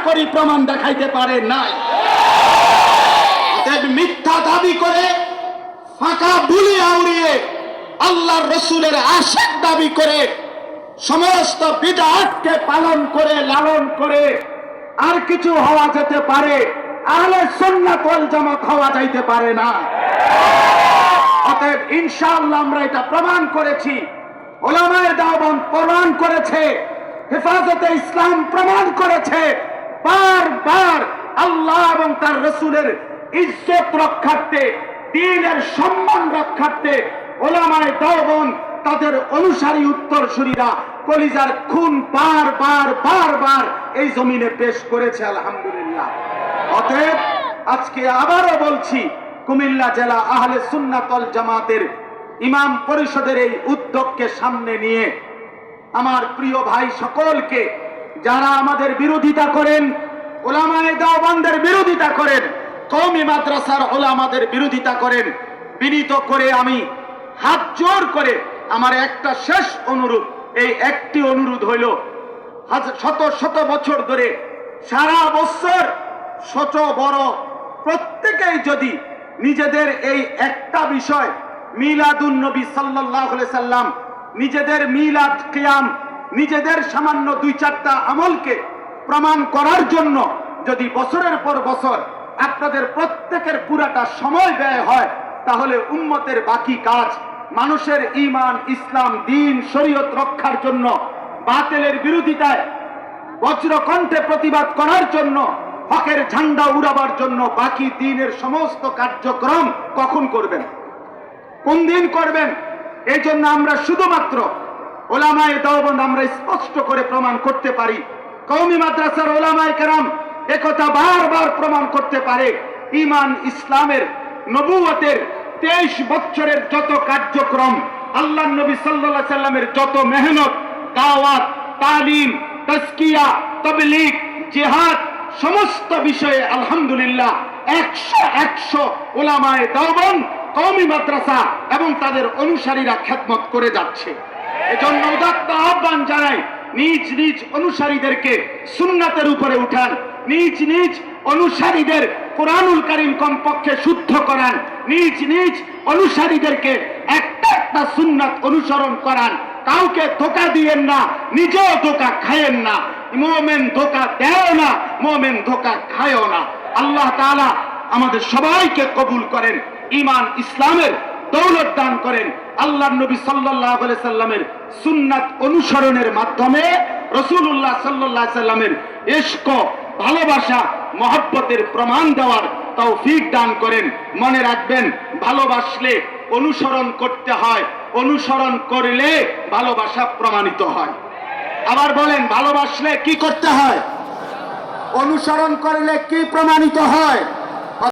করি প্রমাণ দেখাইতে পারে নাই। মিথ্যা দাবি করে ফাঁকা বুলি আউড়িয়ে আল্লাহর রসুলের আশিক দাবি করে সমস্ত বিদআতকে পালন করে লালন করে আর কিছু হওয়া যেতে পারে, আহলে সুন্নাত ওয়াল জামাত হওয়া যাইতে পারে না। অতএব ইনশাআল্লাহ আমরা এটা প্রমাণ করেছি, উলামায়ে দেওবন্দ প্রমাণ করেছে, হেফাজতে ইসলাম প্রমাণ করেছে, বারবার আল্লাহ এবং তার রসুলের ইজ্জত রক্ষার্থে, দ্বীনের সম্মান রক্ষার্থে উলামায়ে দেওবন্দ তাদের অনুসারী উত্তরসূরিরা কলিজার খুন বারবার এই জমিনে পেশ করেছে, আলহামদুলিল্লাহ। অতএব আজকে আবারও বলছি, কুমিল্লা জেলা আহলে সুন্নাত ওয়াল জামাতের ইমাম পরিষদের এই উদ্যোগকে সামনে নিয়ে আমার প্রিয় ভাই সকলকে, যারা আমাদের বিরোধিতা করেন, উলামায়ে দেওবন্দের বিরোধিতা করেন, কওমি মাদ্রাসার উলামাদের বিরোধিতা করেন, বিনীত করে আমি হাত জোর করে আমার একটা শেষ অনুরোধ, এই একটি অনুরোধ হইল, শত শত বছর ধরে সারা বছর ছোট বড় প্রত্যেকেই যদি নিজেদের এই একটা বিষয় মিলাদুন নবী সাল্লাল্লাহু আলাইহি সাল্লাম, নিজেদের মিলাদ কিয়াম, নিজেদের সামান্য 2-4টা আমলকে প্রমাণ করার জন্য যদি বছরের পর বছর আপনাদের প্রত্যেকের পুরাটা সময় ব্যয় হয়, তাহলে উম্মতের বাকি কাজ, মানুষের ঈমান, ইসলাম, দ্বীন, শরীয়ত রক্ষার জন্য, বাতিলের বিরোধিতায় বজ্রকণ্ঠে প্রতিবাদ করার জন্য, হকের ঝান্ডা উড়াবার জন্য বাকি দ্বীনের সমস্ত কার্যক্রম কখন করবেন, কোন দিন করবেন? এই জন্য আমরা শুধুমাত্র উলামায়ে দেওবন্দ আমরা স্পষ্ট করে প্রমাণ করতে পারি, কওমি মাদ্রাসার উলামায়ে কেরাম একথা বারবার প্রমাণ করতে পারে, ঈমান, ইসলামের, নবুয়তের 23 বছরের যত কার্যক্রম, আল্লাহর নবী সাল্লাল্লাহু আলাইহি সাল্লামের যত মেহনত, দাওয়াত, তালিম, তাজকিয়া, তাবলীগ, জিহাদ, সমস্ত বিষয়ে আলহামদুলিল্লাহ 100 উলামায়ে দেওবন্দ, কওমি মাদ্রাসা এবং তাদের অনুসারীরা খেদমত করে যাচ্ছে। এজন্য উদাত্ত আহ্বান জানাই, নিজ নিজ অনুসারীদেরকে সুন্নাতের উপরে উঠান, নিজ নিজ অনুসারীদের কোরআনুল কারীম কমপক্ষে শুদ্ধ করান, নিজ নিজ অনুসারীদেরকে একটা একটা সুন্নাত অনুসরণ করান, কাউকে ধোঁকা দিয়েন না, নিজেও ধোঁকা খায়েন না। মুমিন ধোঁকা দেয় না, মুমিন ধোঁকা খায়ও না। আল্লাহ তাআলা আমাদের সবাইকে কবুল করেন, ঈমান ইসলামের দৌলত দান করেন। আল্লাহর নবী সাল্লাল্লাহু আলাইহি সাল্লামের সুন্নাত অনুসরণের মাধ্যমে রাসূলুল্লাহ সাল্লাল্লাহু আলাইহি সাল্লামের ইশক, ভালোবাসা, মহব্বতের প্রমাণ দেওয়ার তৌফিক দান করেন। মনে রাখবেন, ভালোবাসলে অনুসরণ করতে হয়, অনুসরণ করলে ভালোবাসা প্রমাণিত হয়। আবার বলেন, ভালোবাসলে কি করতে হয়? অনুসরণ করলে কি প্রমাণিত হয়?